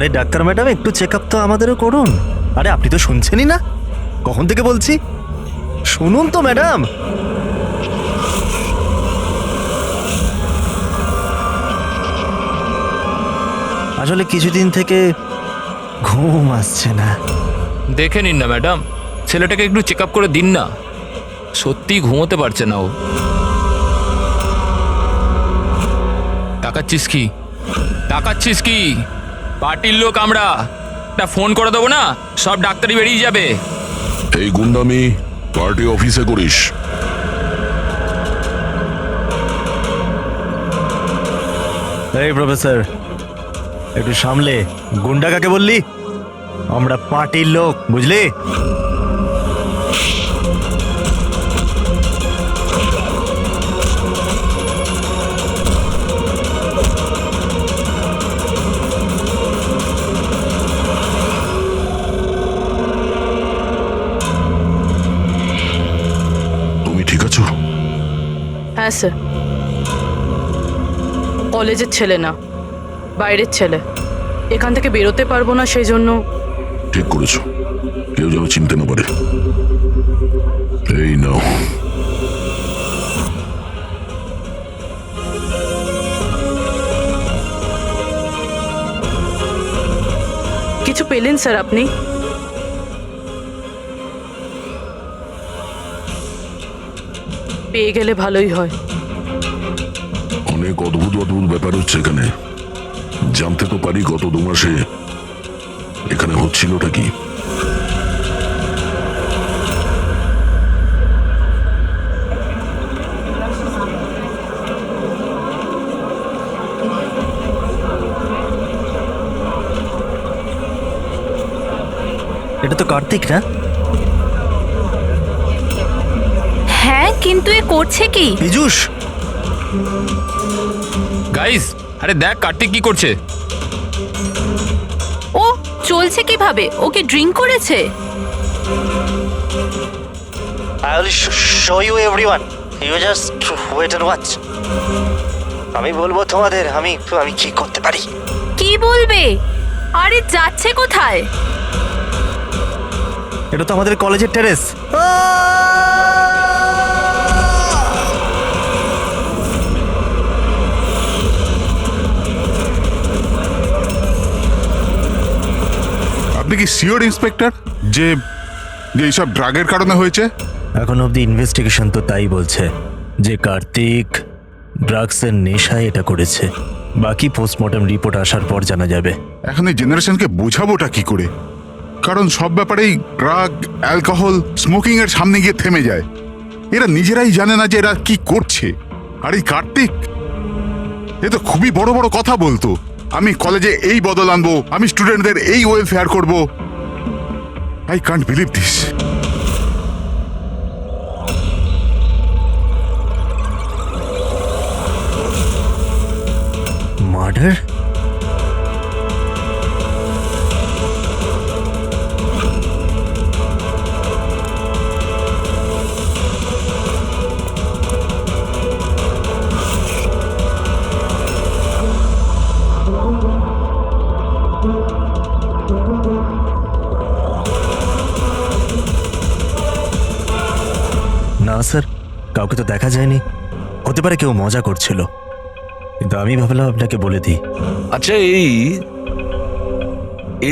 আরে doctor madam, একটু check up তো আমাদেরও করুন। আরে আপনি তো শুনছেনই না, কখন থেকে বলছি, শুনুন তো ম্যাডাম। আসলে কিছুদিন থেকে ঘুম আসছে না। দেখে নিন না ম্যাডাম, ছেলেটাকে একটু চেক আপ করে দিন না। সত্যি ঘুমোতে পারছে না ও। তাকাচ্ছিস কি, তাকাচ্ছিস কি? পার্টির লোক আমরা, একটা ফোন করে দেবো না, সব ডাক্তারই বেরিয়ে যাবে। এই গুন্ডামি পার্টি অফিসে করিস? এই প্রফেসর, একটু সামলে। গুন্ডা কাকে বললি? আমরা পার্টির লোক, বুঝলি? তুমি ঠিক আছো? হ্যাঁ স্যার, কলেজের ছেলে না, বাইরের ছেলে। এখান থেকে বেরোতে পারবো না, সেই জন্য। ঠিক করেছো, কেউ যেন চিনতে না পারে। এই নাও। কিছু পেলেন স্যার আপনি? পেয়ে গেলে ভালোই হয়। অনেক অদ্ভুত অদ্ভুত ব্যাপার হচ্ছে এখানে। জানতে তো পারি গত 2 মাসে এখানে হচ্ছিলটা কি। এটা তো কার্তিক না? হ্যাঁ, কিন্তু এ করছে কি? পীযূষ, গাইস, আরে দেখ কার্তিক কি করছে। ও চলছে কিভাবে? ও কি ড্রিঙ্ক করেছে? I will show you everyone. You just wait and watch. আমি বলবো তোমাদের আমি কি করতে পারি। কি বলবে? আরে যাচ্ছে কোথায়? এটা তো আমাদের কলেজের টেরেস। আপনি কি শিওর ইন্সপেক্টর যে এইসব ড্রাগের কারণে হয়েছে? এখন অবধি ইনভেস্টিগেশন তো তাই বলছে যে কার্তিক ড্রাগসের নেশায় এটা করেছে। বাকি পোস্টমর্টম রিপোর্ট আসার পর জানা যাবে। এখন এই জেনারেশনকে বোঝাবোটা কি করে? কারণ সব ব্যাপারেই ড্রাগ, অ্যালকোহল, স্মোকিং এর সামনে গিয়ে থেমে যায়। এরা নিজেরাই জানে না যে এরা কি করছে। আর এই কার্তিক, এ তো খুবই বড় বড় কথা বলতো। আমি কলেজে এই বদল আনবো, আমি স্টুডেন্টদের এই ওয়েলফেয়ার করব। I can't believe this. Murder? না স্যার, কাউকে তো দেখা যায়নি। হতে পারে কেউ মজা করছিল, কিন্তু আমি ভাবলাম আপনাকে বলে দিই। আচ্ছা, এই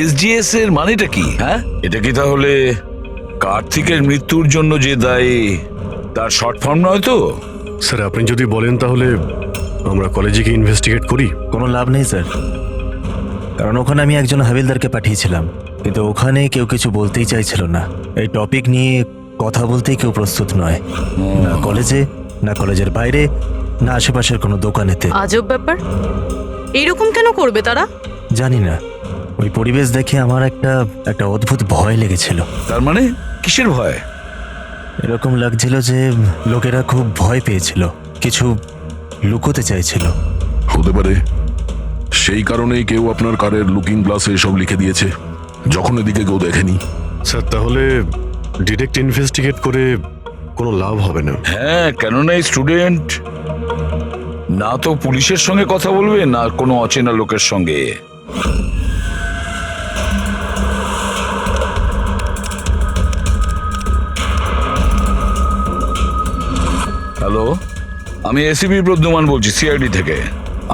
এসজিএস এর মানেটা কি? হ্যাঁ, এটা কি তাহলে কার্তিকের মৃত্যুর জন্য যে দায়ী তার শর্ট ফর্ম নয় তো? স্যার, আপনি যদি বলেন তাহলে আমরা কলেজে গিয়ে ইনভেস্টিগেট করি। কোনো লাভ নেই স্যার, কারণ ওখানে আমি একজন হাবিলদারকে পাঠিয়েছিলাম, কিন্তু ওখানে কেউ কিছু বলতেই চাইছিল না। এই টপিক নিয়ে কথা বলতেই কেউ প্রস্তুত নয়, না কলেজে, না কলেজের বাইরে, না আশেপাশের কোনো দোকানেতে। আজব ব্যাপার, এইরকম কেন করবে তারা? জানি না, ওই পরিবেশ দেখে আমার একটা অদ্ভুত ভয় লেগেছিল। তার মানে কিসের ভয়? এরকম লাগছিল যে লোকেরা খুব ভয় পেয়েছিল, কিছু লুকোতে চাইছিল। হতে পারে সেই কারণেই কেউ আপনার কারের লুকিং গ্লাসে এসব লিখে দিয়েছে, যখন এদিকে কেউ দেখেনি। স্যার, তাহলে ডিরেক্ট ইনভেস্টিগেট করে কোনো লাভ হবে না। হ্যাঁ, কেননা এই স্টুডেন্ট না তো পুলিশের সঙ্গে কথা বলবে, না কোনো অচেনা লোকের সঙ্গে। আমি এসিপি প্রদ্যুমান বলছি, সিআইডি থেকে।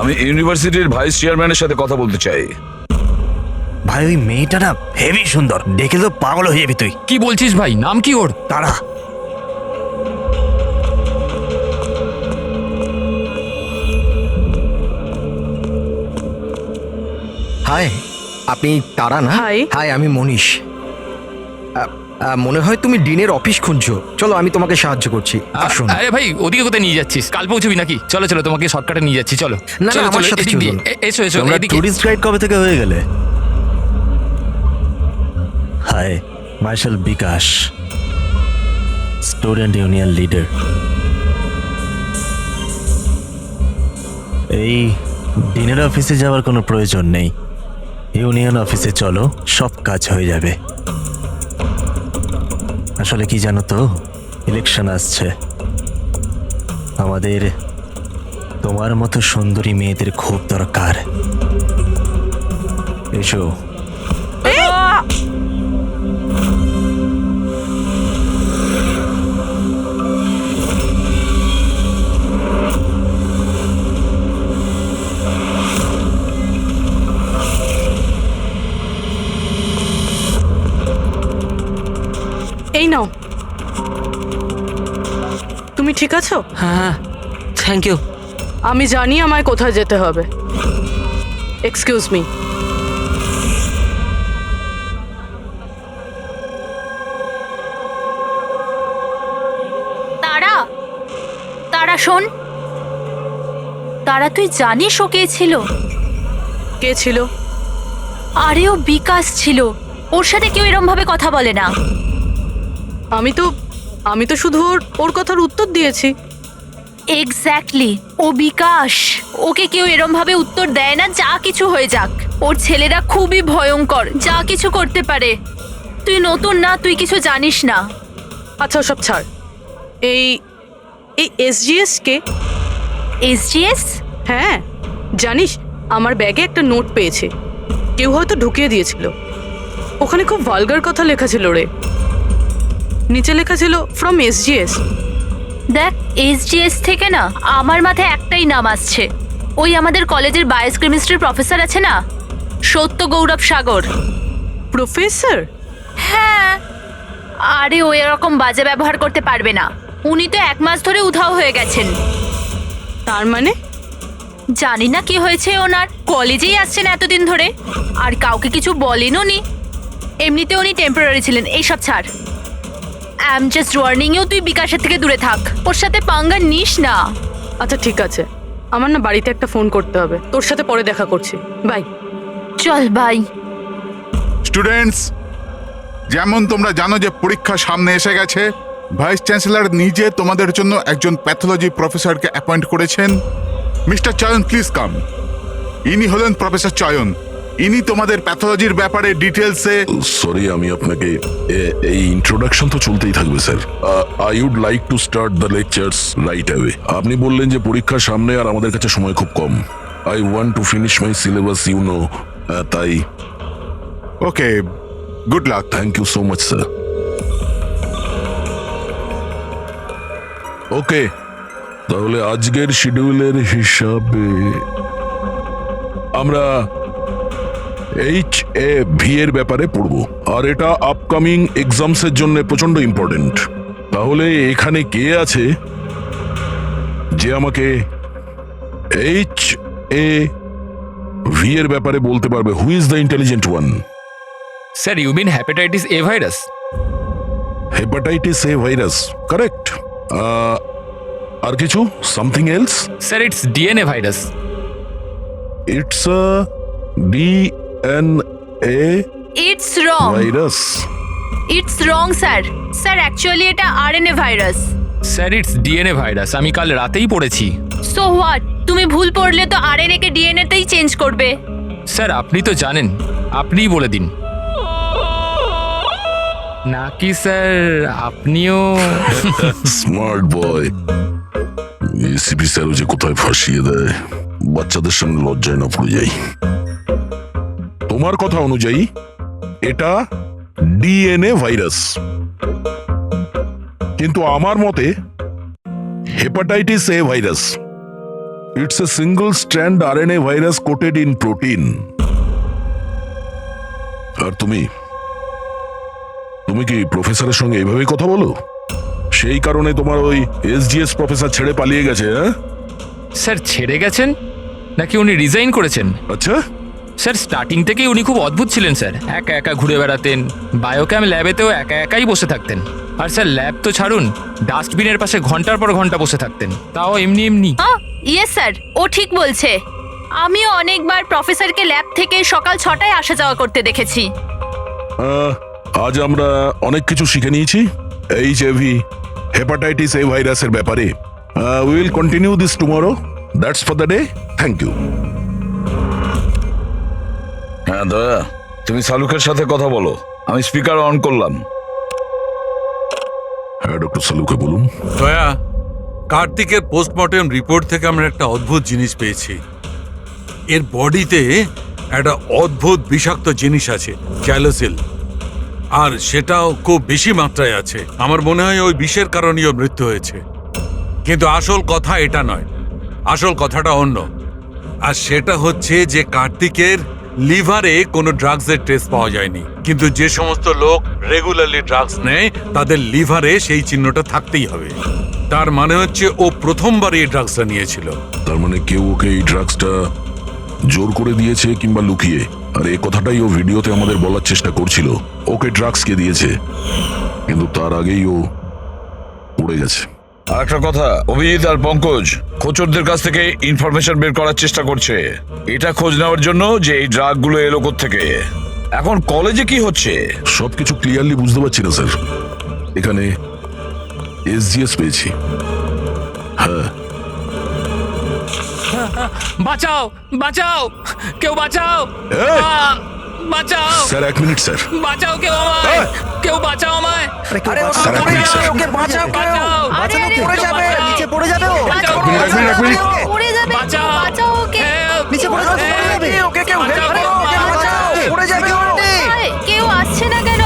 আমি ইউনিভার্সিটির ভাইস চেয়ারম্যানের সাথে কথা বলতে চাই। ভাই ওই মেয়েটা না হেভি সুন্দর, দেখে তো পাগল হয়ে যাবি তুই। কি বলছিস ভাই, নাম কি ওর? তারা হাই, আপনি তারা না? Hi. হাই, আমি মনীষ। মনে হয় তুমি ডিনের অফিস খুঁজছো। চলো, আমি তোমাকে সাহায্য করছি, আসুন। আরে ভাই, ওদিকে কোথায় নিয়ে যাচ্ছিস? কাল পৌঁছবি নাকি? চলো চলো, তোমাকে শর্টকাটে নিয়ে যাচ্ছি, চলো। না, চলো, আমার চলো, সাথে এদিক দিয়ে। চলুন। এসো এসো, তোমরা এদিকে। টুরিস্ট গাইড কবে থেকে হয়ে গেলে? হাই, মার্শাল বিকাশ, স্টুডেন্ট ইউনিয়ন লিডার। এই ডিনের অফিসে যাওয়ার কোনো প্রয়োজন নেই, ইউনিয়ন অফিসে চলো, সব কাজ হয়ে যাবে। আসলে কি জানো তো, ইলেকশন আসছে, আমাদের তোমার মতো সুন্দরী মেয়েদের খুব দরকার। এসো। এই নাও। তুমি ঠিক আছো? হ্যাঁ, থ্যাংক ইউ। আমি জানি আমায় কোথায় যেতে হবে। Excuse me. তারা, তারা শোন। তারা, তুই জানিস ও কে ছিল? কে ছিল? আরে ও বিকাশ ছিল। ওর সাথে কেউ এরম ভাবে কথা বলে না। আমি তো শুধু ওর কথার উত্তর দিয়েছি। এক্স্যাক্টলি, ও বিকাশ। ওকে কেউ এরম ভাবে উত্তর দেয় না, যা কিছু হয়ে যাক। ওর ছেলেরা খুবই ভয়ঙ্কর, যা কিছু করতে পারে। তুই নতুন না, তুই কিছু জানিস না। আচ্ছা সব ছাড়। এই এসজিএস কে? এসজিএস? হ্যাঁ, জানিস আমার ব্যাগে একটা নোট পেয়েছে, কেউ হয়তো ঢুকিয়ে দিয়েছিল। ওখানে খুব ভালগার কথা লেখা ছিল রে। নিচে লেখা ছিল ফ্রম এসজিএস। দেখ, এসজিএস থেকে না আমার মাথায় একটাই নাম আসছে। ওই আমাদের কলেজের বায়োকেমিস্ট্রির প্রফেসর আছে না, সত্য গৌরব সাগর। প্রফেসর? হ্যাঁ, আরে ও এরকম বাজে ব্যবহার করতে পারবে না। উনি তো 1 মাস ধরে উধাও হয়ে গেছেন। তার মানে? জানি না কি হয়েছে ওনার, কলেজেই আসছেন এতদিন ধরে, আর কাউকে কিছু বলেন উনি। এমনিতে উনি টেম্পোরারি ছিলেন। এইসব ছাড়, I am just warning you, তুই বিকাশের থেকে দূরে থাক, ওর সাথে পাঙ্গা নিস না। আচ্ছা ঠিক আছে, আমার না বাড়িতে একটা ফোন করতে হবে। তোর সাথে পরে দেখা করছি, বাই। চল বাই। স্টুডেন্টস, যেমন তোমরা জানো যে পরীক্ষা সামনে এসে গেছে, ভাইস চ্যান্সেলর নিজে তোমাদের জন্য একজন প্যাথোলজি প্রফেসরকে অ্যাপয়েন্ট করেছেন। মিস্টার চয়ন, প্লিজ কাম। ইনি হলেন প্রফেসর চয়ন। ইনি তোমাদের প্যাথোলজির ব্যাপারে ডিটেলসে। সরি, আমি আপনাকে এই ইন্ট্রোডাকশন তো চলতেই থাকবে sir. I would like to start the lectures right away. আপনি বললেন যে পরীক্ষার সামনে আর আমাদের কাছে সময় খুব কম। I want to finish my syllabus, you know, তাই। Okay, good luck. Thank you so much sir. Okay, তাহলে আজকের শিডিউলের হিসাবে আমরা HAV এর ব্যাপারে পড়ব, আর এটা আপকামিং এক্সামস এর জন্য প্রচন্ড ইম্পর্টেন্ট। তাহলে এখানে কে আছে যে আমাকে HAV এর ব্যাপারে বলতে পারবে? Who is the intelligent one? Sir, you mean hepatitis A virus? Hepatitis A virus, correct. আর কিছু? Something else? Sir, it's DNA virus. It's a DNA it's wrong. Virus. It's wrong sir. Sir, actually এটা RNA virus. Sir, it's DNA virus, আমি কাল রাতেই পড়েছি। So what? তুমি ভুল পড়লে তো আরএনএ কে ডিএনএ তেই চেঞ্জ করবে। স্যার, আপনি তো জানেন, আপনিই বলে দিন। নাকি স্যার আপনিও? Smart boy. এসিপি স্যারও যে কোথায় ফাঁসিয়ে দেয়, বাচ্চাদের সামনে লজ্জায় না পড়ে যাই। তোমার কথা অনুযায়ী এটা ডিএনএ ভাইরাস, কিন্তু আমার মতে Hepatitis A virus. It's a single-strand RNA virus coated in protein. আর তুমি কি প্রফেসরের সঙ্গে এইভাবে কথা বলো? সেই কারণে তোমার ওই এসজিএস প্রফেসর ছেড়ে পালিয়ে গেছে, হ্যাঁ? স্যার ছেড়ে গেছেন নাকি উনি রিজাইন করেছেন? আচ্ছা, স্যার স্টার্টিং থেকেই উনি খুব অদ্ভুত ছিলেন স্যার। একা একা ঘুরে বেড়াতেন, বায়োক্যাম ল্যাবেতেও একা একাই বসে থাকতেন। আর স্যার ল্যাব তো ছাড়ুন, ডাস্টবিনের পাশে ঘন্টার পর ঘন্টা বসে থাকতেন, তাও এমনি এমনি। ইয়েস স্যার, ও ঠিক বলছে। আমিও অনেকবার প্রফেসরকে ল্যাব থেকে সকাল 6টায় আসা যাওয়া করতে দেখেছি। আজ আমরা অনেক কিছু শিখে নিয়েছি এইচআইভি হেপাটাইটিস এ ভাইরাসের ব্যাপারে। Will continue this tomorrow. That's for the day. Thank you. হ্যাঁ দয়া, তুমি সালুকের সাথে কথা বলো। আমি স্পিকার অন করলাম। হ্যাঁ ডক্টর সালুকে বলুন। দয়া, কার্তিকের পোস্টমর্টেম রিপোর্ট থেকে আমরা একটা অদ্ভুত জিনিস পেয়েছি। এর বডিতে একটা অদ্ভুত বিষাক্ত জিনিস আছে, ক্যালোসিল, আর সেটাও খুব বেশি মাত্রায় আছে। আমার মনে হয় ওই বিষের কারণেই ওর মৃত্যু হয়েছে। কিন্তু আসল কথা এটা নয়, আসল কথাটা অন্য। আর সেটা হচ্ছে যে কার্তিকের লিভারে কোনো ড্রাগসের টেস্ট পাওয়া যায়নি, কিন্তু যে সমস্ত লোক রেগুলারলি ড্রাগস নেয় তাদের লিভারে সেই চিহ্নটা থাকতেই হবে। তার মানে হচ্ছে ও প্রথমবার এই ড্রাগসটা নিয়েছিল। তার মানে কেউ ওকে এই ড্রাগসটা জোর করে দিয়েছে কিংবা লুকিয়ে। আর এই কথাটাই ও ভিডিওতে আমাদের বলার চেষ্টা করছিল, ওকে ড্রাগস কে দিয়েছে, কিন্তু তার আগেই ও উড়ে গেছে। আর একটা কথা, অভিজিৎ আর পঙ্কজ খোঁচরদের কাছ থেকে ইনফরমেশন বের করার চেষ্টা করছে, এটা খোঁজ নেওয়ার জন্য যে এই ড্রাগগুলো এলো থেকে। এখন কলেজে কি হচ্ছে সবকিছু ক্লিয়ারলি বুঝতে পারছি না স্যার। এখানে এসজিএস পেয়েছি। হ্যাঁ, বাঁচাও বাঁচাও, কেউ বাঁচাও, এই! বাঁচাও স্যার এক মিনিট স্যার। বাঁচাও, কেউ আমায়, কেউ বাঁচাও আমায়, স্যার এক মিনিট স্যার। বাঁচাও, আরে, আরে, পড়ে যাবে, নিচে পড়ে যাবে ও। বাঁচাও, এক মিনিট, এক মিনিট। পড়ে যাবে, বাঁচাও, বাঁচাও ওকে। Help! নিচে পড়ে যাবে, পড়ে যাবে। ওকে কেউ হেল্প করো, ওকে বাঁচাও, পড়ে যাবে ও। আরে, কেউ আসছে না কেন?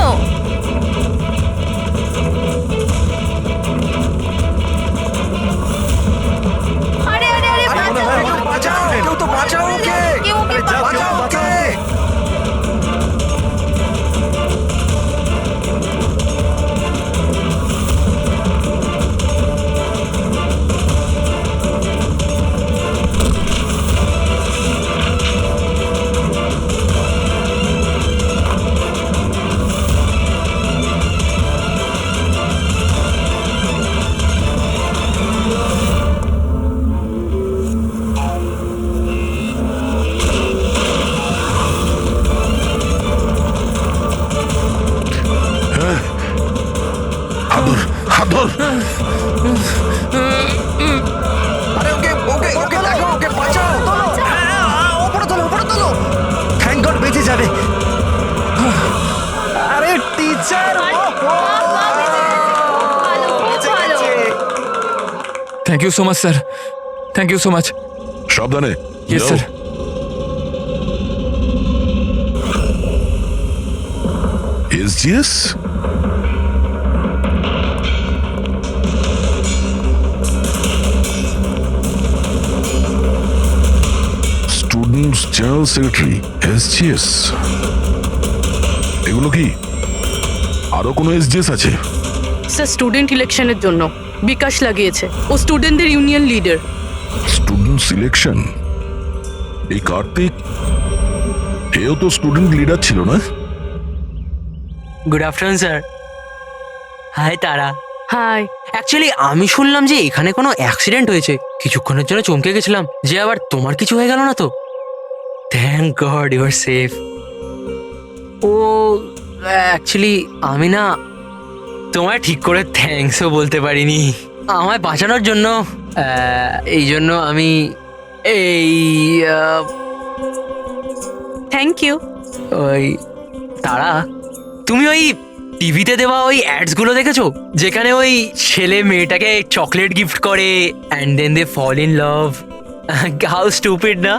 আরে আরে আরে, বাঁচাও, বাঁচাও, কেউ তো বাঁচাও ওকে। কেউ ওকে বাঁচাও ওকে। হাত ধর। আরে ওকে ওকে ওকে দেখো, ওকে বাঁচাও। উপরে তোলো, উপরে তোলো। থ্যাংক গড বেঁচে যাবে। আরে টিচার, ভালো, খুব ভালো। Thank you so much sir, thank you so much. সাবধানে। ইয়েস যাও। Sir. SGS students general secretary, SGS. এগুলো কি আরো কোনো এসজিএস আছে? স্যার স্টুডেন্ট ইলেকশনের জন্য বিকাশ লাগিয়েছে। ও স্টুডেন্টদের ইউনিয়ন লিডার। Student selection? এই কার্তিক, এও তো স্টুডেন্ট লিডার ছিল না? Good afternoon sir. হাই তারা। হাই। অ্যাকচুয়ালি আমি শুনলাম যে এখানে কোনো অ্যাক্সিডেন্ট হয়েছে, কিছুক্ষণের জন্য চমকে গেছিলাম যে আবার তোমার কিছু হয়ে গেল না তো। Thank God you are safe. ও অ্যাকচুয়ালি আমি না তোমায় ঠিক করে থ্যাঙ্কসও বলতে পারিনি আমায় বাঁচানোর জন্য। এই জন্য আমি এই থ্যাংক ইউ। ওই তারা, তুমি ওই টিভিতে দেওয়া ওই অ্যাডসগুলো দেখেছো যেখানে ওই ছেলে মেয়েটাকে চকলেট গিফট করে and then they fall in love? How stupid না?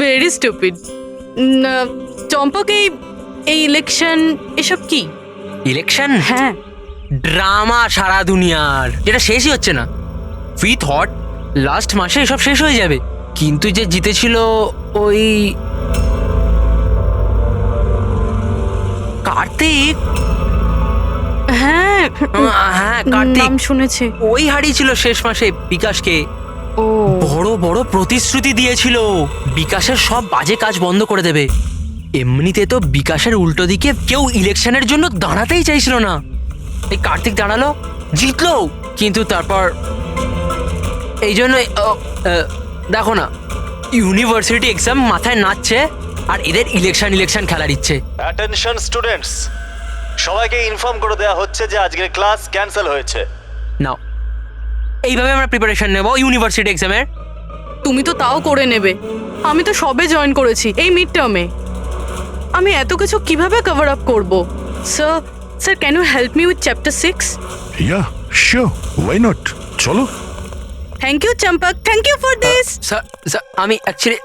Very stupid. চম্পক, এই ইলেকশন এসব কি? ইলেকশন? হ্যাঁ। ড্রামা সারা দুনিয়ার, যেটা শেষই হচ্ছে না। উই থট লাস্ট মাসে এসব শেষ হয়ে যাবে, কিন্তু যে জিতেছিল ওই কার্তিক। হ্যাঁ, হ্যাঁ কার্তিক, নাম শুনেছি। ওই হারিয়েছিল শেষ মাসে বিকাশকে। ও বড় বড় প্রতিশ্রুতি দিয়েছিল বিকাশের সব বাজে কাজ বন্ধ করে দেবে। এমনিতে তো বিকাশের উল্টো দিকে কেউ ইলেকশনের জন্য দাঁড়াতেই চাইছিল না, এই কার্তিক দাঁড়ালো, জিতলো। কিন্তু তারপর এই জন্য দেখো না, ইউনিভার্সিটি এক্সাম মাথায় নাচছে আর এদের ইলেকশন খেলার ইচ্ছে। অ্যাটেনশন স্টুডেন্টস, সবাইকে ইনফর্ম করে দেওয়া হচ্ছে যে আজকের ক্লাস ক্যান্সেল হয়েছে। নাও, এইভাবে আমরা প্রিপারেশন নেব ইউনিভার্সিটি এক্সামের। তুমি তো তাও করে নেবে, আমি তো সবে জয়েন করেছি এই মিড টার্মে। আমি এত কিছু কিভাবে কভার আপ করব? Sir can you help me with chapter 6? Yeah sure, why not, চলো। Thank you Champak, thank you for this. Sir আমি অ্যাকচুয়ালি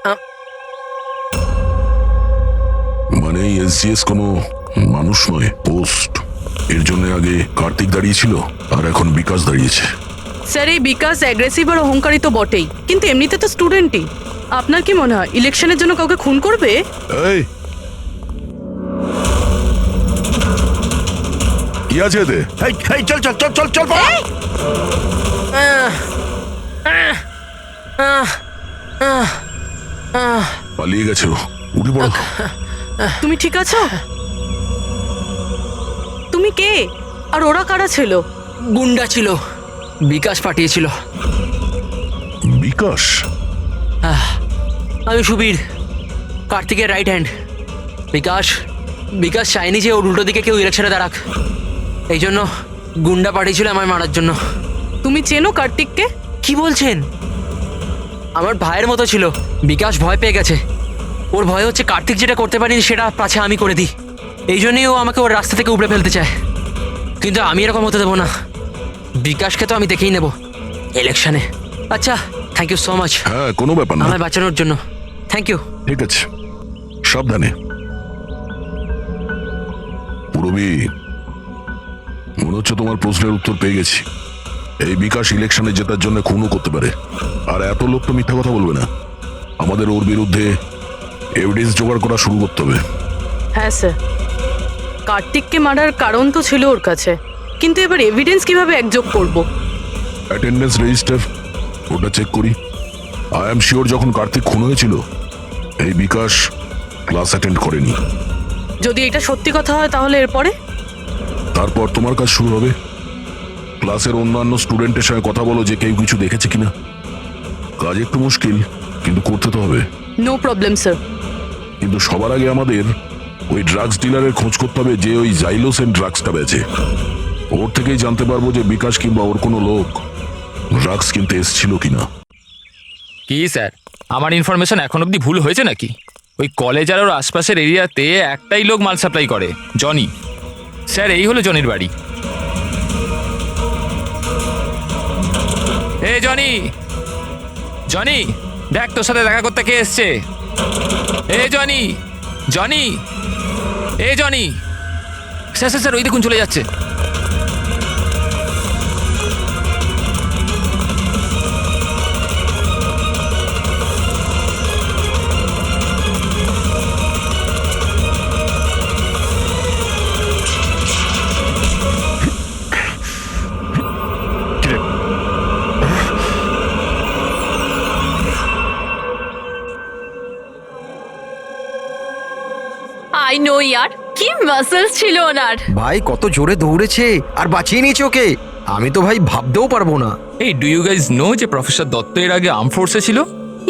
মানে এসজিএস কোনো মানুষ নয়, পোস্ট। এর জন্য আগে কার্তিক দাঁড়িয়েছিল আর এখন বিকাশ দাঁড়িয়েছে। স্যার এই বিকাশ অ্যাগ্রেসিভ আর অহংকারী তো বটেই, কিন্তু এমনিতে তো স্টুডেন্টই। আপনার কি মনে হয় ইলেকশনের জন্য কাউকে খুন করবে? এই কি আছে এতে? চল চল চল চল চল পালিয়ে গেছে ও, উঠে পড়ো। তুমি ঠিক আছো? তুমি কে আর ওরা কারা ছিল? গুন্ডা ছিল, বিকাশ পাঠিয়েছিল। বিকাশ? আমি সুবীর, কার্তিকের রাইট হ্যান্ড। বিকাশ চায়নি যে ওর উল্টো দিকে কেউ ইলেকশনে দাঁড়াক, এই জন্য গুন্ডা পাঠিয়েছিল আমায় মারার জন্য। তুমি চেনো কার্তিককে? কি বলছেন? আমার ভাইয়ের মতো ছিল। বিকাশ ভয় পেয়ে গেছে, ওর ভয় হচ্ছে কার্তিক যেটা করতে পারিনি সেটা পাছে আমি করে দিই, এই জন্যই ও আমাকে ওর রাস্তা থেকে উপড়ে ফেলতে চায়। কিন্তু আমি এরকম হতে দেবো না, বিকাশকে তো আমি দেখেই নেব ইলেকশনে। আচ্ছা, থ্যাংক ইউ সো মাচ। হ্যাঁ, কোনো ব্যাপার না। আমায় বাঁচানোর জন্য থ্যাংক ইউ। ঠিক আছে, সাবধানে। পুরবি, মনে হচ্ছে তোমার প্রশ্নের উত্তর পেয়ে গেছি। এই বিকাশ ইলেকশনে জেতার জন্য খুনও করতে পারে, আর এত লোক তো মিথ্যা কথা বলবে না। আমাদের ওর বিরুদ্ধে এভিডেন্স জোগাড় করা শুরু করতে হবে। হ্যাঁ স্যার, কার্তিককে মারার কারণ তো ছিল ওর কাছে, কিন্তু এবার এভিডেন্স কিভাবে একযোগ করব? অ্যাটেন্ডেন্স রেজিস্টার, ওটা চেক করি। আই এম শিওর যখন কার্তিক খুন হয়েছিল এই বিকাশ ক্লাস অ্যাটেন্ড করেনি। যদি এটা সত্যি কথা হয় তাহলে এরপরে? তারপর তোমার কাজ শুরু হবে। ক্লাসের অন্যান্য স্টুডেন্টের সঙ্গে কথা বলো যে কেউ কিছু দেখেছে কিনা। কাজ একটু মুশকিল, কিন্তু করতে তো হবে। No problem sir. কিন্তু সবার আগে আমাদের ওই ড্রাগস ডিলারের খোঁজ করতে হবে যে ওই জাইলোসেন ড্রাগসটা বেচে। ওর থেকেই জানতে পারবো যে বিকাশ কিংবা ওর কোনো লোক ড্রাগস কিনতে এসেছিল কিনা। কি স্যার, আমার ইনফরমেশন এখন অবধি ভুল হয়েছে নাকি? ওই কলেজ আর ওর আশপাশের এরিয়াতে একটাই লোক মাল সাপ্লাই করে, জনি। স্যার এই হলো জনির বাড়ি। এ জনি, জনি দেখ তোর সাথে দেখা করতে কে এসছে। এ জনি, জনি, এ জনি। স্যার স্যার স্যার ওই দেখুন চলে যাচ্ছে। আই নো ইয়ার, কি মাসলস ছিল ওনার। ভাই কত জোরে দৌড়েছে আর বাঁচিয়ে নিয়েছে ওকে, আমি তো ভাই ভাবতেও পারবো না। এই ডু ইউ গাইজ নো যে প্রফেসর দত্ত এর আগে আর্ম ফোর্সে ছিল?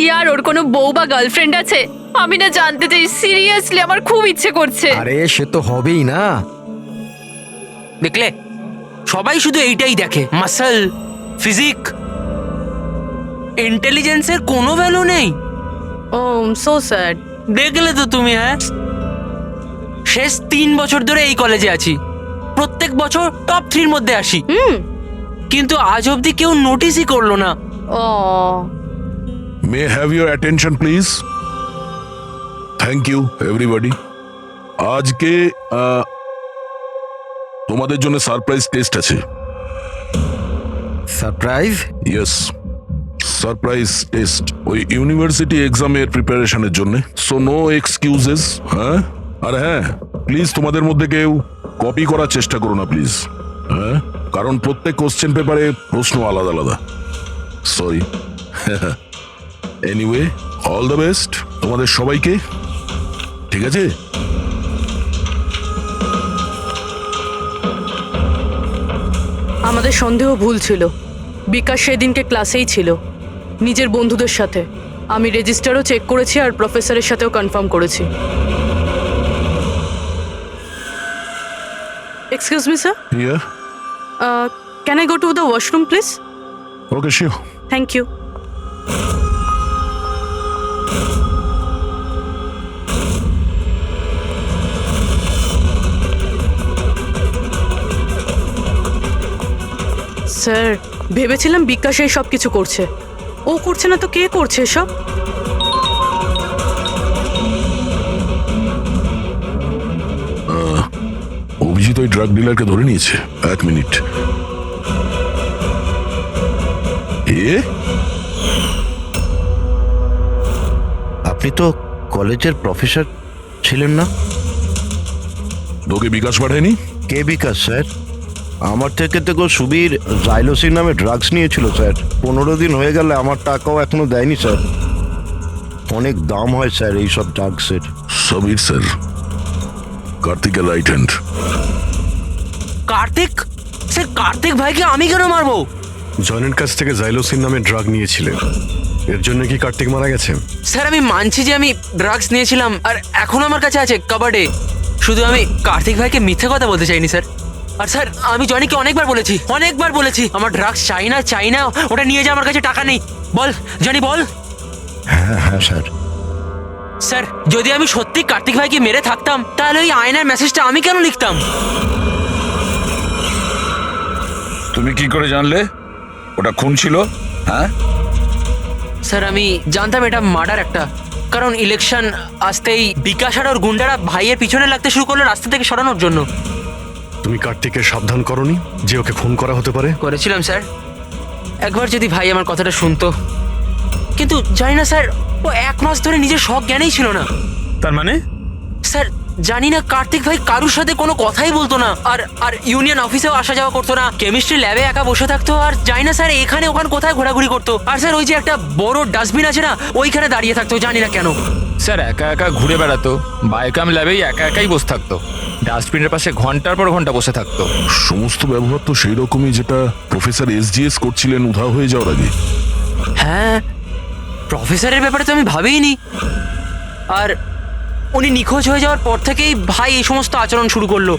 ইয়ার ওর কোনো বউ বা গার্লফ্রেন্ড আছে? আমি না জানতে চাই, সিরিয়াসলি আমার খুব ইচ্ছে করছে। আরে সে তো হবেই না। দেখলে, সবাই শুধু এইটাই দেখে, মাসল, ফিজিক, ইন্টেলিজেন্সের কোনো ভ্যালু নেই। ও সো স্যাড। দেখলে তো তুমি, হ্যাঁ শেষ 3 বছর ধরে এই কলেজে আছি, প্রত্যেক বছর টপ 3 মধ্যে আসি, কিন্তু আজ অবধি কেউ নোটিসই করলো না। ও may have your attention please. Thank you everybody. আজকে তোমাদের জন্য সারপ্রাইজ টেস্ট আছে। সারপ্রাইজ? ইয়েস। সারপ্রাইজ টেস্ট ওই ইউনিভার্সিটি এক্সামের প্রিপারেশনের জন্য। So no excuses. হ্যাঁ, আর হ্যাঁ, প্লিজ তোমাদের মধ্যে কেউ কপি করার চেষ্টা করো না প্লিজ। হ্যাঁ, কারণ প্রত্যেক কোশ্চেন পেপারে প্রশ্ন আলাদা আলাদা। Sorry. Anyway, all the best তোমাদের সবাইকে, ঠিক আছে? আমাদের সন্দেহ ভুল ছিল। বিকাশ সেদিনকে ক্লাসেই ছিল নিজের বন্ধুদের সাথে। আমি রেজিস্টারও চেক করেছি আর প্রফেসরের সাথেও কনফার্ম করেছি। Excuse me sir, here. Can I go to the washroom please? Okay, sure. Thank you. Sir, ভেবেছিলাম বিকাশ এই সব কিছু করছে। ও করছে না তো কে করছে এসব? অভিজিৎ ওই ড্রাগ ডিলারকে ধরে নিয়েছে। এক মিনিট। আপনি তো কলেজের প্রফেসর ছিলেন না? তোকে বিকাশ পাঠায়নি? কে বিকাশ স্যার? আমার থেকে তো সুবীর জাইলোসিন নামে ড্রাগস নিয়েছিল স্যার। 15 দিন হয়ে গেলে আমার টাকাও এখনো দেয়নি স্যার। অনেক দাম হয় স্যার এইসব ড্রাগসের। সবির স্যার, কার্তিকের right hand. Kartik? Sir, Kartik ভাইকে আমি কেন মারবো? জয়নের কাছ থেকে জাইলোসিন নামে ড্রাগ নিয়েছিলেন, এর জন্য কি কার্তিক মারা গেছেন? স্যার, আমি মানছি যে আমি ড্রাগস নিয়েছিলাম আর এখন আমার কাছে আছে কাবার্ডে। শুধু আমি কার্তিক ভাইকে মিথ্যে কথা বলতে চাইনি স্যার। আর স্যার, আমি জনিকে অনেকবার বলেছি আমার ড্রাগস চাই না, ওটা নিয়ে যা, আমার কাছে টাকা নেই। বল জনি, বল। হ্যাঁ হ্যাঁ স্যার। স্যার, যদি আমি সত্যি কার্তিক ভাইকে মেরে থাকতাম তাহলে ওই আয়নার মেসেজটা আমি কেন লিখতাম? তুমি কি করে জানলে ওটা খুন ছিল? হ্যাঁ স্যার, আমি জানতাম এটা মার্ডার একটা, কারণ ইলেকশন আসতেই বিকাশ আর ওর গুন্ডারা ভাইয়ের পিছনে লাগতে শুরু করলো রাস্তা থেকে সরানোর জন্য। তুমি কার্তিককে সাবধান করনি যে ওকে খুন করা হতে পারে? করেছিলাম স্যার, একবার যদি ভাই আমার কথাটা শুনতো। কিন্তু জানি না স্যার, ও 1 মাস ধরে নিজের শখ জ্ঞানেই ছিল না। তার মানে? স্যার, জানি না, কার্তিক ভাই কারুর সাথে কোনো কথাই বলতো না, আর ইউনিয়ন অফিসেও আসা যাওয়া করতো না, কেমিস্ট্রি ল্যাবে একা বসে থাকতো, আর জানি না স্যার এখানে ওখানে কোথায় ঘোরাঘুরি করতো। আর স্যার, ওই যে একটা বড় ডাস্টবিন আছে না, ওইখানে দাঁড়িয়ে থাকতো, জানি না কেন। স্যার, একা একা ঘুরে বেড়াতো, বায়োকাম ল্যাবেই একা একাই বসে থাকতো, ডাস্টবিনের পাশে ঘন্টার পর ঘন্টা বসে থাকতো। সমস্ত ব্যবহার তো সেই রকমই যেটা প্রফেসর SGS করছিলেন উধাও হয়ে যাওয়ার আগে। হ্যাঁ, প্রফেসরের ব্যাপারে তো আমি ভাবিনি। আর উনি নিখোঁজ হয়ে যাওয়ার পর থেকেই ভাই এই সমস্ত আচরণ শুরু করলো।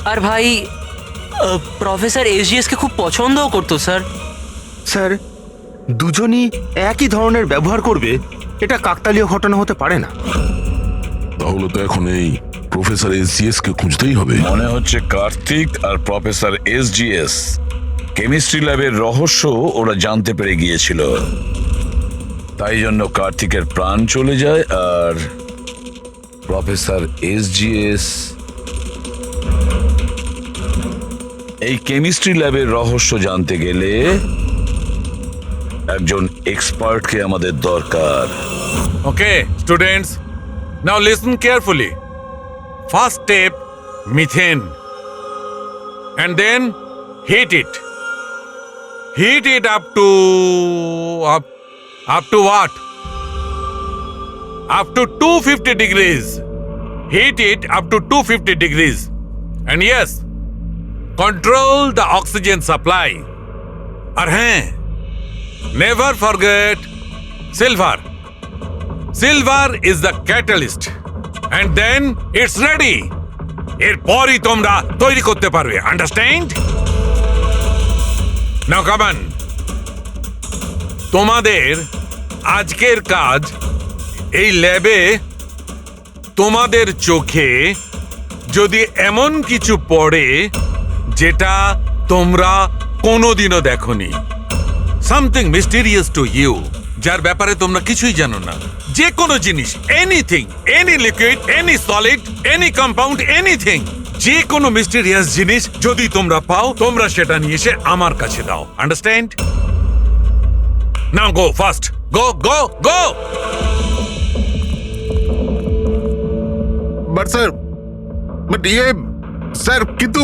আর ভাই প্রফেসর SGS-কে খুব পছন্দও করতো স্যার। স্যার, দুজনই একই ধরনের ব্যবহার করবে এটা কাকতালীয় ঘটনা হতে পারে না। তাহলে তো এখন এই প্রফেসর SGS কে খুঁজতেই হবে। মনে হচ্ছে কার্তিক আর প্রফেসর SGS কেমিস্ট্রি ল্যাবের রহস্য ওরা জানতে পেরে গিয়েছিল, তাই জন্য কার্তিকের প্রাণ চলে যায় আর প্রফেসর SGS এই কেমিস্ট্রি ল্যাবের রহস্য জানতে গেলে একজন এক্সপার্টকে আমাদের দরকার। Okay, students, now listen carefully. First step, methane. And then heat it. Heat it up to what? Up to 250 degrees. Heat it up to 250 degrees. And yes, control the oxygen supply. और हैं, never forget silver. Silver is the catalyst. And then it's ready. এরপরই তোমরা তৈরি করতে পারবে, understand? Now come on. তোমাদের আজকের কাজ, এই ল্যাবে তোমাদের চোখে যদি এমন কিছু পড়ে যেটা তোমরা কোনোদিনও দেখোনি, সামথিং মিস্টিরিয়াস টু ইউ, যার ব্যাপারে তোমরা কিছুই জানো না, যে কোনো জিনিস, anything, any liquid, any solid, any compound, anything, যে কোনো মিস্টিরিয়াস জিনিস যদি তোমরা পাও, তোমরা সেটা নিয়ে এসে আমার কাছে দাও, understand? Now go fast, go go go. But sir, but sir, কিন্তু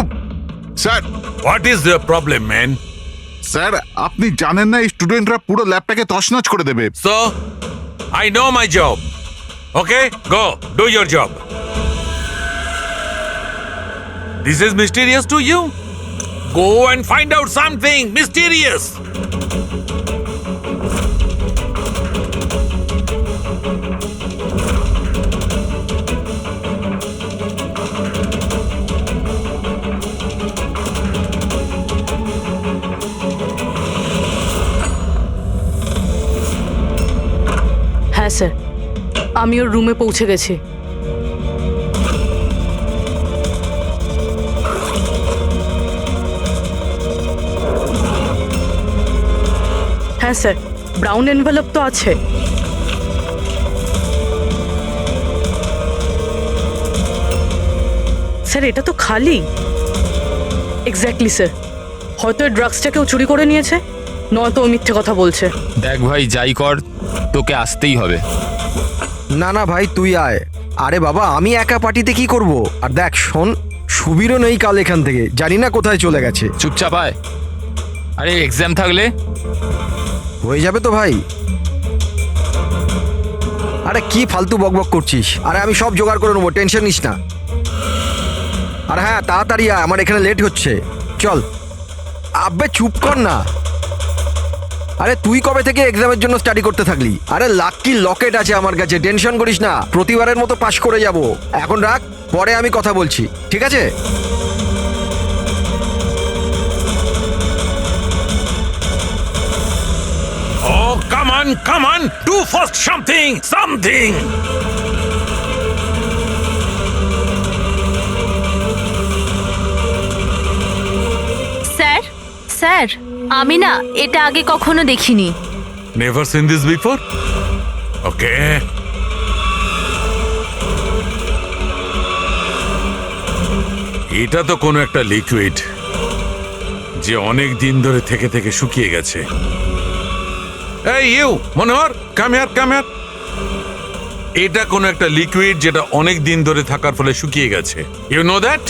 sir, what is the problem man? Sir আপনি জানেন না এই স্টুডেন্টরা পুরো ল্যাবটাকে তছনছ করে দেবে। So, I know my job. Okay, go, do your job. This is mysterious to you? Go and find out something mysterious. হ্যাঁ স্যার, আমি ওর রুমে পৌঁছে গেছি। হ্যাঁ স্যার, ব্রাউন এনভেলপ তো আছে। স্যার এটা তো খালি। এক্স্যাক্টলি স্যার, হয়তো এই ড্রাগসটা কেউ চুরি করে নিয়েছে, নয়তো ও মিথ্যে কথা বলছে। দেখ ভাই, যাই কর তোকে আসতেই হবে। না না ভাই, তুই আয়। আরে বাবা, আমি একা পার্টিতে কি করব? আর দেখ শোন, সুবীরও নেই কাল এখান থেকে, জানি না কোথায় চলে গেছে। চুপচাপ আয়। আরে এক্সাম থাকলে হয়ে যাবে তো ভাই। আরে কি ফালতু বকবক করছিস? আরে আমি সব জোগাড় করে নেবো, টেনশন নিস না। আর হ্যাঁ, তাড়াতাড়ি আয়, আমার এখানে লেট হচ্ছে। চল। আব্বে চুপ কর না। আরে তুই কবে থেকে এক্সামের জন্য স্টাডি করতে থাকলি? আরে লাকি লকেট আছে আমার কাছে, টেনশন করিস না, প্রতিবারের মতো পাশ করে যাব। এখন রাখ, পরে আমি কথা বলছি, ঠিক আছে? Oh, come on, do first something. Sir, sir, আমি না এটা আগে কখনো দেখিনি। Never seen this before? Okay. এটা তো কোনো একটা লিকুইড যে অনেক দিন ধরে থেকে থেকে শুকিয়ে গেছে। এই ইউ মনোহর, কাম হিয়ার। এটা কোনো একটা লিকুইড যেটা অনেক দিন ধরে থাকার ফলে শুকিয়ে গেছে। You know that?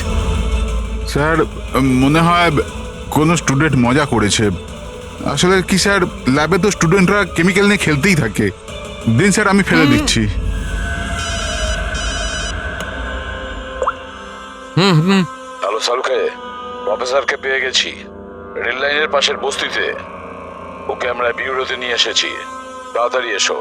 স্যার মনে হয় কোনো স্টুডেন্ট মজা করেছে। আসলে কি স্যার, ল্যাবে তো স্টুডেন্টরা কেমিক্যাল নিয়ে খেলতেই থাকে। দিন স্যার, আমি ফেলে দিচ্ছি। হ্যালো সালুকে, প্রফেসরকে পেয়ে গেছি রেল লাইনের পাশের বস্তিতে। ওকে আমরা বিউরোতে নিয়ে এসেছি, তাড়াতাড়ি এসো।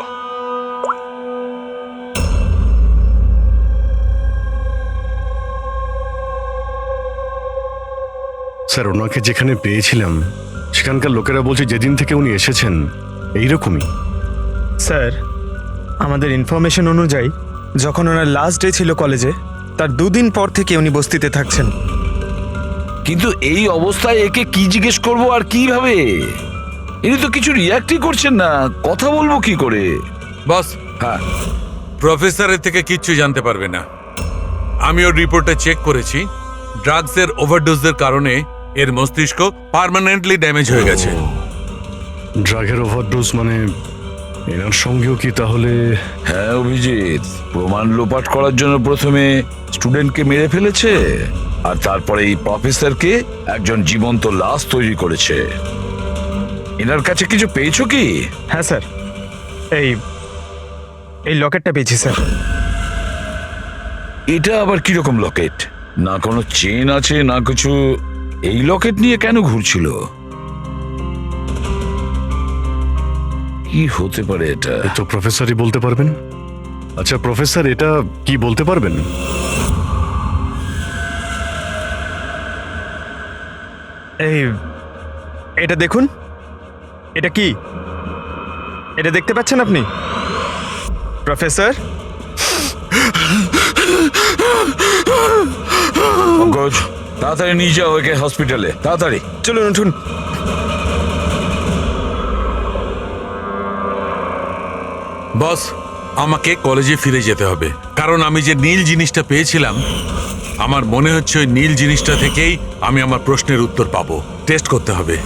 স্যার, ওনাকে যেখানে পেয়েছিলাম সেখানকার লোকেরা বলছে যেদিন থেকে উনি এসেছেন এইরকমই। স্যার, আমাদের ইনফরমেশন অনুযায়ী যখন ওনার লাস্ট ডে ছিল কলেজে, তার 2 দিন পর থেকে উনি বস্তিতে থাকছেন। কিন্তু এই অবস্থায় একে কি জিজ্ঞেস করবো আর কিভাবে? ইনি তো কিছু রিয়াক্টই করছেন না, কথা বলবো কি করে? বস, হ্যাঁ, প্রফেসরের থেকে কিচ্ছু জানতে পারবে না। আমি ওর রিপোর্টে চেক করেছি, ড্রাগসের ওভারডোজের কারণে এর মস্তিষ্ক পার্মানেন্টলি ড্যামেজ হয়ে গেছে। ড্রাগের ওভারডোজ মানে এনার সঙ্গেও কি তাহলে? হ্যাঁ অভিজিৎ, প্রমাণ লোপাট করার জন্য প্রথমে স্টুডেন্টকে মেরে ফেলেছে, আর তারপরে এই প্রফেসরকে একজন জীবন্ত লাশ তৈরি করেছে। এনার কাছে কিছু পেয়েছো কি? হ্যাঁ স্যার, এই লকেটটা পেয়েছি স্যার। এটা আবার কিরকম লকেট? না কোনো চেন আছে না কিছু। এই লকেট নিয়ে কেন ঘুরছিল? কি হতে পারে এটা? এ তো প্রফেসরই বলতে পারবেন। আচ্ছা প্রফেসর, এটা কি বলতে পারবেন? এটা দেখুন, এটা কি? এটা দেখতে পাচ্ছেন আপনি প্রফেসর? পঙ্কজ, তাড়াতাড়ি নিয়ে যাও একে হসপিটালে, তাড়াতাড়ি। চলুন, উঠুন। বস, আমাকে কলেজে ফিরে যেতে হবে, কারণ আমি যে নীল জিনিসটা পেয়েছিলাম, আমার মনে হচ্ছে ওই নীল জিনিসটা থেকেই আমি আমার প্রশ্নের উত্তর পাবো। টেস্ট করতে হবে।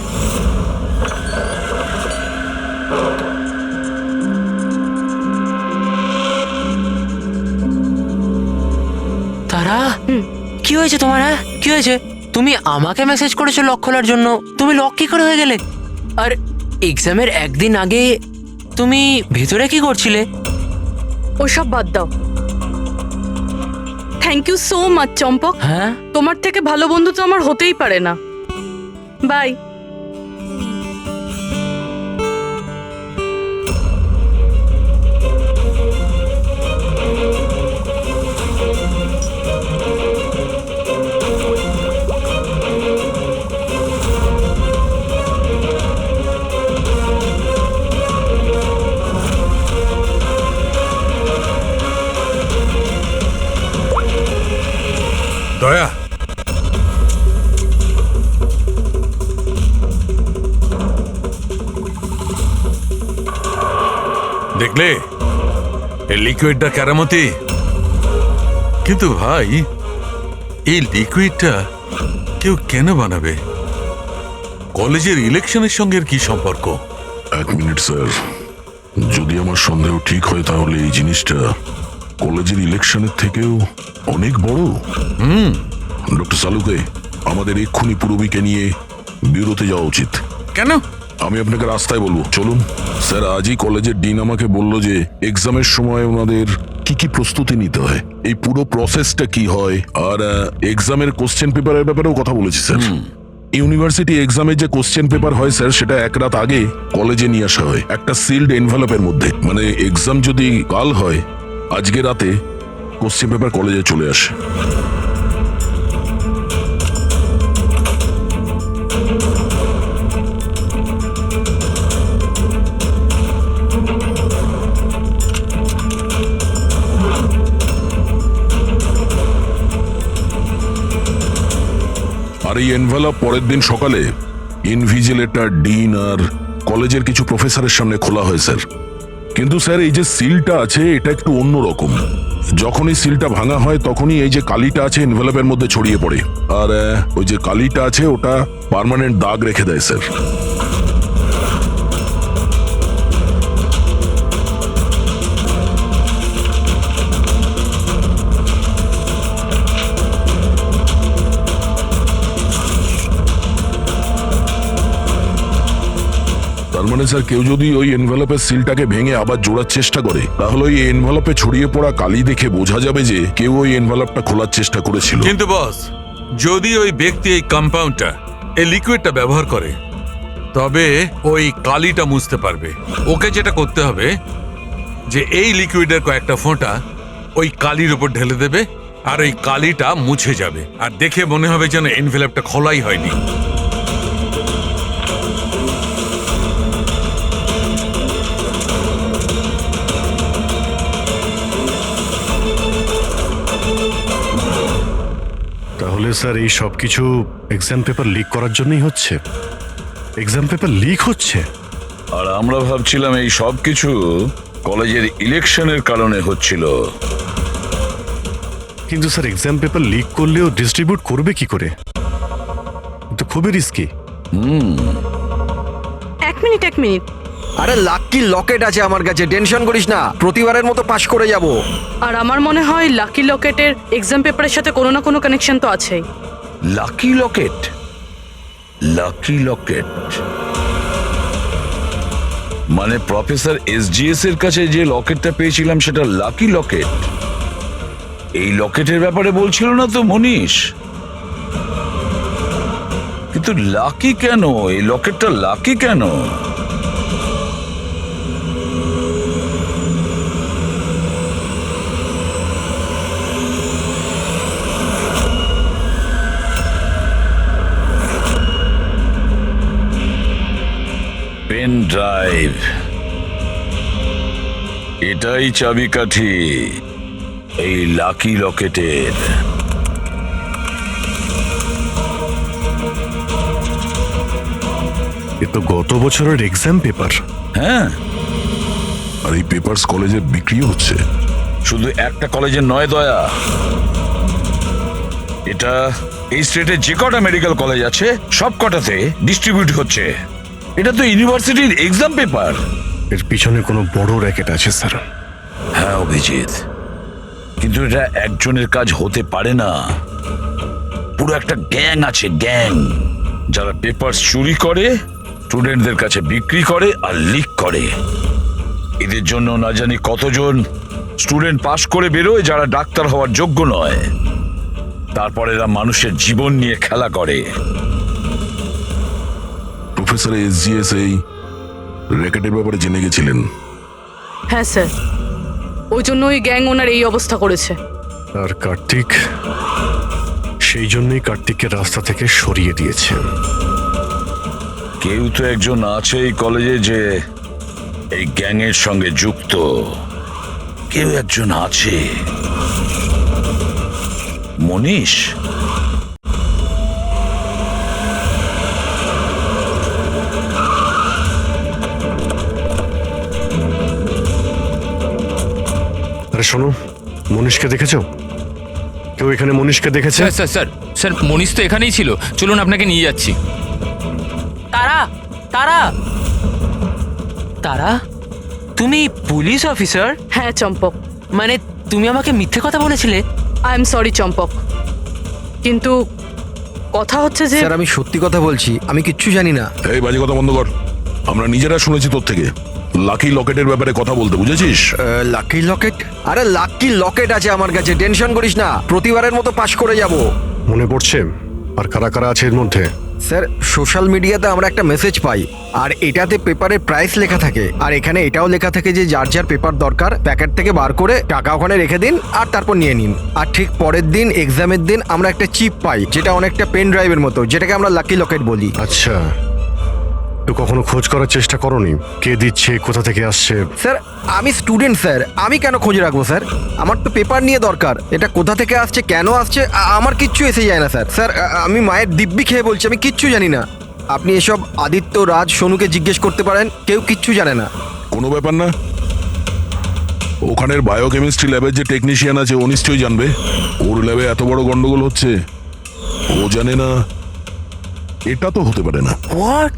তারা কি হয়েছে তোমার? হ্যাঁ কি হয়েছে? তুমি আমাকে মেসেজ করেছো লক খোলার জন্য, তুমি লক কি করে হয়ে গেলে? আর এক্সামের একদিন আগে তুমি ভেতরে কি করছিলে? ওসব বাদ দাও। থ্যাংক ইউ সো মাচ চম্পক। হ্যাঁ তোমার থেকে ভালো বন্ধু তো আমার হতেই পারে না। বাই। দয়া, দেখলে এই লিকুইডটা কেরামতি, কিন্তু ভাই এই লিকুইডটা কেউ কেন বানাবে? কলেজের ইলেকশনের সঙ্গে এর কি সম্পর্ক? এক মিনিট স্যার, যদি আমার সন্দেহ ঠিক হয় তাহলে এই জিনিসটা কলেজের ইলেকশনের থেকেও অনেক বড়। ডক্টর সালুকে, আমাদের এক্ষুনি পূরবীকে নিয়ে বিউরোতে যাওয়া উচিত। কেন? আমি আপনাকে রাস্তায় বলবো, চলুন। স্যার, আজই কলেজের ডিন আমাকে বললো যে এক্সামের সময় ওনাদের কি কি প্রস্তুতি নিতে হয়, এই পুরো প্রসেসটা কি হয়, আর এক্সামের কোশ্চেন পেপারের ব্যাপারেও কথা বলেছি স্যার। ইউনিভার্সিটি এক্সামের যে কোশ্চেন পেপার হয় স্যার, সেটা এক রাত আগে কলেজে নিয়ে আসা হয় একটা সিলড এনভেলপের মধ্যে। মানে এক্সাম যদি কাল হয়, আজকে রাতে কোশ্চেন পেপার কলেজে চলে আসে। আর এই এনভেলপ পরের দিন সকালে ইনভিজিলেটর, ডিন আর কলেজের কিছু প্রফেসরের সামনে খোলা হয় স্যার। কিন্তু স্যার, এই যে সিলটা আছে এটা একটু অন্যরকম। যখনই সিলটা ভাঙা হয় তখনই এই যে কালিটা আছে এনভেলপের মধ্যে ছড়িয়ে পড়ে, আর ওই যে কালিটা আছে ওটা পার্মানেন্ট দাগ রেখে দেয় স্যার। তার মানে স্যার, কেউ যদি ওই এনভেলপের সিলটাকে ভেঙে আবার জোড়ার চেষ্টা করে, তাহলে ওই এনভেলপে ছড়িয়ে পড়া কালি দেখে বোঝা যাবে যে কেউ ওই এনভেলপটা খোলার চেষ্টা করেছিল। কিন্তু বস, যদি ওই ব্যক্তি এই কম্পাউন্ডটা, এই লিকুইডটা ব্যবহার করে, তবে ওই কালিটা মুছতে পারবে। ওকে যেটা করতে হবে যে এই লিকুইডের কয়েকটা ফোঁটা ওই কালির উপর ঢেলে দেবে, আর ওই কালিটা মুছে যাবে, আর দেখে মনে হবে যেন এনভেলপটা খোলাই হয়নি। তাহলে স্যার এই সব কিছু এক্সাম পেপার লিক করার জন্যই হচ্ছে? এক্সাম পেপার লিক হচ্ছে? আর আমরা ভাবছিলাম এই সব কিছু কলেজের ইলেকশনের কারণে হচ্ছিল। কিন্তু স্যার, এক্সাম পেপার লিক করলেও ডিস্ট্রিবিউট করবে কি করে? তো খুবই রিস্কি। এক মিনিট। আরে লাকি লকেট আছে আমার কাছে, টেনশন করিস না, প্রতিবারের মতো পাশ করে যাব। আর আমার মনে হয় লাকি লকেটের এক্সাম পেপারের সাথে কোনো না কোনো কানেকশন তো আছেই। লাকি লকেট? লাকি লকেট মানে প্রফেসর এসজিএস এর কাছে যে লকেটটা পেয়েছিলাম সেটা লাকি লকেট? এই লকেটের ব্যাপারে বলছিল না তো মনীষ? কিন্তু লাকি কেন? এই লকেটটা লাকি কেন? পেন ড্রাইভ, এটাই চাবিকাঠি এই লাকি লকেটের। এ তো গত বছরের এক্সাম পেপার। হ্যাঁ, আর এই পেপারস কলেজে বিক্রি হচ্ছে। শুধু একটা কলেজের নয় দয়া, এটা এই স্টেটে যে কটা মেডিকেল কলেজ আছে সব কটাতে ডিস্ট্রিবিউট হচ্ছে। এটা তো ইউনিভার্সিটির এক্সাম পেপার। এর পিছনে কোনো বড় র্যাকেট আছে স্যার। হ্যাঁ অভিজিৎ, কিন্তু এটা একজনের কাজ হতে পারে না, পুরো একটা গ্যাং আছে, গ্যাং, যারা পেপার চুরি করে, স্টুডেন্টদের কাছে বিক্রি করে আর লিক করে। এদের জন্য না জানি কতজন স্টুডেন্ট পাশ করে বেরোয় যারা ডাক্তার হওয়ার যোগ্য নয়। তারপর এরা মানুষের জীবন নিয়ে খেলা করে। প্রফেসর এসজিএস এই র্যাকেটের ব্যাপারে জেনে গেছিলেন? হ্যাঁ স্যার, ওই জন্য ওই গ্যাং ওনার এই অবস্থা করেছে। আর কার্তিক সেই জন্যই কার্তিককে রাস্তা থেকে সরিয়ে দিয়েছে। কেউ তো একজন আছে এই কলেজে যে এই গ্যাংয়ের সঙ্গে যুক্ত, কেউ একজন আছে। মনীষ? আরে শোনো, মনীষকে দেখেছো? কেউ এখানে মনীষকে দেখেছে? স্যার স্যার স্যার স্যার মনীষ তো এখানেই ছিল, চলুন আপনাকে নিয়ে যাচ্ছি। তারা তারা তারা তুমি পুলিশ অফিসার? হ্যাঁ চম্পক, মানে তুমি আমাকে মিথ্যে কথা বলেছিলে? আই এম সরি চম্পক, কিন্তু কথা হচ্ছে যে স্যার আমি সত্যি কথা বলছি, আমি কিচ্ছু জানি না। এই বাজে কথা বন্ধ কর, আমরা নিজেরা শুনেছি তোর থেকে লাকি লকেটের ব্যাপারে কথা বলতে, বুঝেছিস? লাকি লকেট? আরে লাকি লকেট আছে আমার কাছে, টেনশন করিস না, প্রতিবারের মতো পাশ করে যাব। মনে পড়ছে? আর কারা কারা আছে এর মধ্যে? স্যার সোশ্যাল মিডিয়াতে আমরা একটা মেসেজ পাই, আর এটাতে পেপারের প্রাইস লেখা থাকে, আর এখানে এটাও লেখা থাকে যে যার যার পেপার দরকার প্যাকেট থেকে বার করে টাকা ওখানে রেখে দিন আর তারপর নিয়ে নিন। আর ঠিক পরের দিন এক্সামের দিন আমরা একটা চিপ পাই, যেটা অনেকটা পেন ড্রাইভের মতো, যেটাকে আমরা লাকি লকেট বলি। আচ্ছা, তো কখনো খোঁজ করার চেষ্টা করোনি কে দিচ্ছে, কোথা থেকে আসছে? স্যার আমি স্টুডেন্ট স্যার, আমি কেন খোঁজ রাখবো স্যার? আমার তো পেপার নিয়ে দরকার, এটা কোথা থেকে আসছে, কেন আসছে, আমার কিচ্ছু এসে যায় না স্যার। স্যার আমি মায়ের দিব্যি খেয়ে বলছি, আমি কিচ্ছু জানি না। আপনি এসব আদিত্য, রাজ, সোনুকে জিজ্ঞেস করতে পারেন, কেউ কিচ্ছু জানে না। কোনো ব্যাপার না, ওখানের বায়োকেমিস্ট্রি ল্যাবের যে টেকনিশিয়ান আছে ও নিশ্চয়ই জানবে। ওর ল্যাবে এত বড় গন্ডগোল হচ্ছে, ও জানে না? এটা তো হতে পারে না। What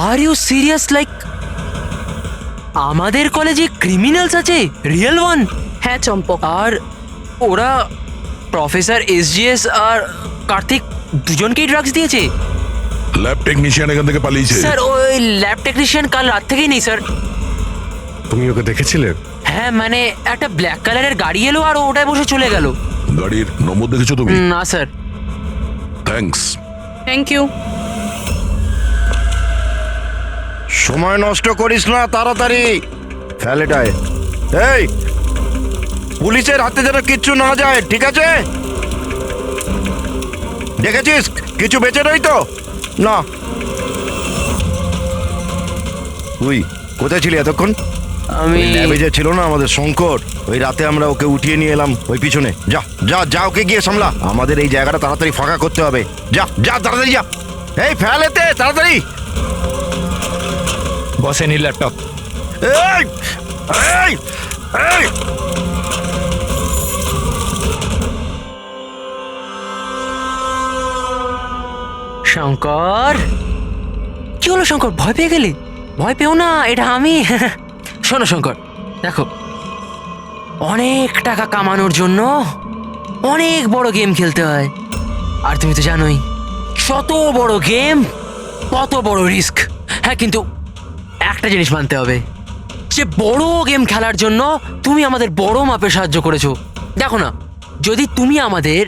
are you serious? Like আমাদের কলেজে ক্রিমিনালস আছে, রিয়েল ওয়ান? হ্যাঁ চম্পক, আর ওরা প্রফেসর এসজিএস আর কার্তিক দুজনকেই ড্রাগস দিয়েছে? ল্যাব টেকনিশিয়ান এখান থেকে পালিয়েছে। স্যার ওই ল্যাব টেকনিশিয়ান কাল রাত থেকেই নেই স্যার। তুমি ওকে দেখেছিলে? হ্যাঁ মানে একটা ব্ল্যাক কালারের গাড়ি এলো আর ওটায় বসে চলে গেল। গাড়ির নম্বর দেখেছো তুমি? না স্যার। থ্যাঙ্কস। Thank you. সময় নষ্ট করিস না, তাড়াতাড়ি ফেলেটায়। এই পুলিশের হাতে যেন কিচ্ছু না যায়, ঠিক আছে? দেখেছিস কিছু বেঁচে নেই তো? না। তুই কোথায় ছিলি এতক্ষণ? আমি ল্যাবে যে ছিল না আমাদের শঙ্কর, ওই রাতে আমরা ওকে উঠিয়ে নিয়ে এলাম ওই পিছনে। যা যা যা, ওকে গিয়ে সামলা, আমাদের এই জায়গাটা তাড়াতাড়ি ফাঁকা করতে হবে। যা যা তাড়াতাড়ি যা, এই ফেলেতে তাড়াতাড়ি। বসে নি ল্যাপটপ। এই এই এই শঙ্কর, কি হলো শঙ্কর, ভয় পেয়ে গেলে? ভয় পেও না, এটা আমি। শোনো শঙ্কর, দেখো অনেক টাকা কামানোর জন্য অনেক বড় গেম খেলতে হয়, আর তুমি তো জানোই যত বড় গেম তত বড় রিস্ক। হ্যাঁ কিন্তু একটা জিনিস মানতে হবে, যে বড় গেম খেলার জন্য তুমি আমাদের বড় মাপে সাহায্য করেছো। দেখো না, যদি তুমি আমাদের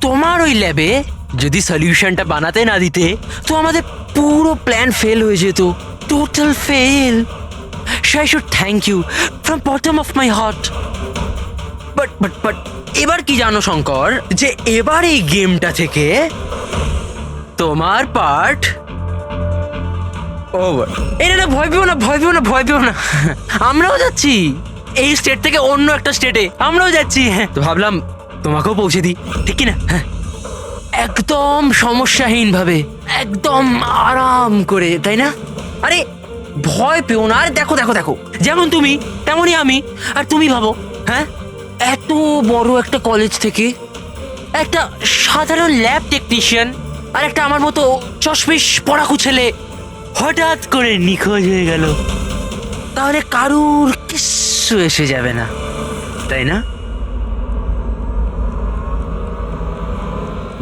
তোমার ওই ল্যাবে যদি সলিউশনটা বানাতে না দিতে, তো আমাদের পুরো প্ল্যান ফেল হয়ে যেত, total fail. So I should thank you from bottom of my heart. But এবার কি জানো শঙ্কর, যে এবার এই গেমটা থেকে তোমার পার্ট ওভার। এটা ভয় পেও না, ভয় পেও না, ভয় পেও না। আমরাও যাচ্ছি এই স্টেট থেকে অন্য একটা স্টেটে, আমরাও যাচ্ছি। হ্যাঁ তো ভাবলাম তোমাকেও পৌঁছে দিই, ঠিক কি না? হ্যাঁ একদম সমস্যাহীন ভাবে, একদম আরাম করে, তাই না? আরে ভয় পেও না। আর দেখো দেখো দেখো, যেমন তুমি তেমনই আমি। আর তুমি ভাবো, হ্যাঁ এত বড় একটা কলেজ থেকে একটা সাধারণ ল্যাব টেকনিশিয়ান আর একটা আমার মতো চশমিশ পড়াকু ছেলে হঠাৎ করে নিখোঁজ হয়ে গেল, তাহলে কারুর কিচ্ছু এসে যাবে না, তাই না?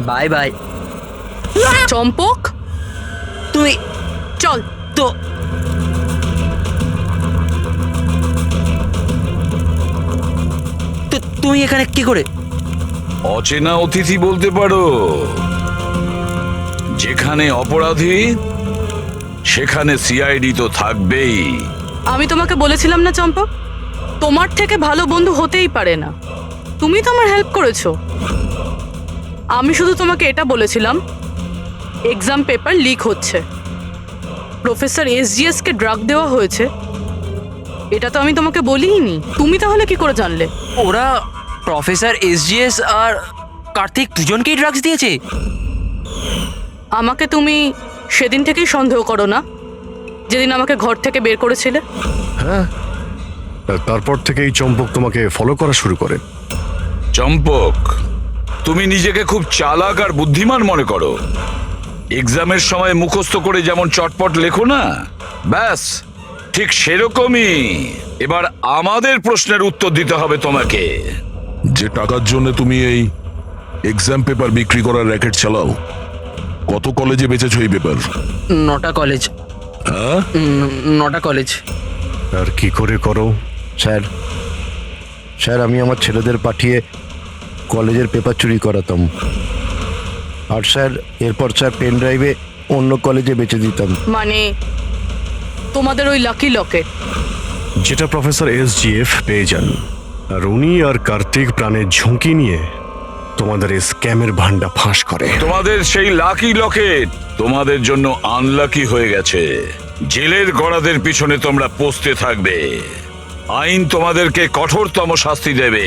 Bye bye. চম্পক, তুমি চল। তো তুমি এখানে কি করে? অচেনা অতিথি বলতে পারো। যেখানে অপরাধী সেখানে সিআইডি তো থাকবেই। আমি তোমাকে বলেছিলাম না চম্পক, তোমার থেকে ভালো বন্ধু হতেই পারে না। তুমি তো আমার হেল্প করেছো। আমি শুধু তোমাকে এটা বলেছিলাম এক্সাম পেপার লিক হচ্ছে, প্রফেসর এসজিএস কে ড্রাগ দেওয়া হয়েছে। এটা তো আমি তোমাকে বলিনি। তুমি তাহলে কি করে জানলে? ওরা প্রফেসর এসজিএস আর কার্তিক দুজনকেই ড্রাগস দিয়েছে? আমাকে তুমি সেদিন থেকেই সন্দেহ করো না, যেদিন আমাকে ঘর থেকে বের করেছিলে? হ্যাঁ, তারপর থেকে এই চম্পক তোমাকে ফলো করা শুরু করে। চম্পক, তুমি নিজেকে খুব চালাক আর বুদ্ধিমান মনে করো। এক্সামের সময় মুখস্থ করে যেমন চটপট লেখো না, ব্যাস ঠিক সেরকমই এবার আমাদের প্রশ্নের উত্তর দিতে হবে তোমাকে। যে টাকার জন্য তুমি এই এক্সাম পেপার বিক্রি করার র্যাকেট চালাও, কত কলেজে বেচেছো এই পেপার? 9টা কলেজ। হ্যাঁ, 9টা কলেজ। আর কি করে করো? স্যার, স্যার আমি আমার ছেলেদের পাঠিয়ে কলেজের পেপার চুরি করাতাম, আর স্যার এরপর স্যার পেন ড্রাইভে অন্য কলেজে বেচে দিতাম। মানে তোমাদের ওই লাকি লকেট? যেটা প্রফেসর এসজিএফ পেয়ে যান, আর উনি আর কার্তিক প্রাণের ঝুঁকি নিয়ে তোমাদের এই স্ক্যামের ভান্ডা ফাঁস করে। তোমাদের সেই লাকি লকেট তোমাদের জন্য আনলাকি হয়ে গেছে। জেলের গড়াদের পিছনে তোমরা পৌঁছতে থাকবে। আইন তোমাদেরকে কঠোরতম শাস্তি দেবে।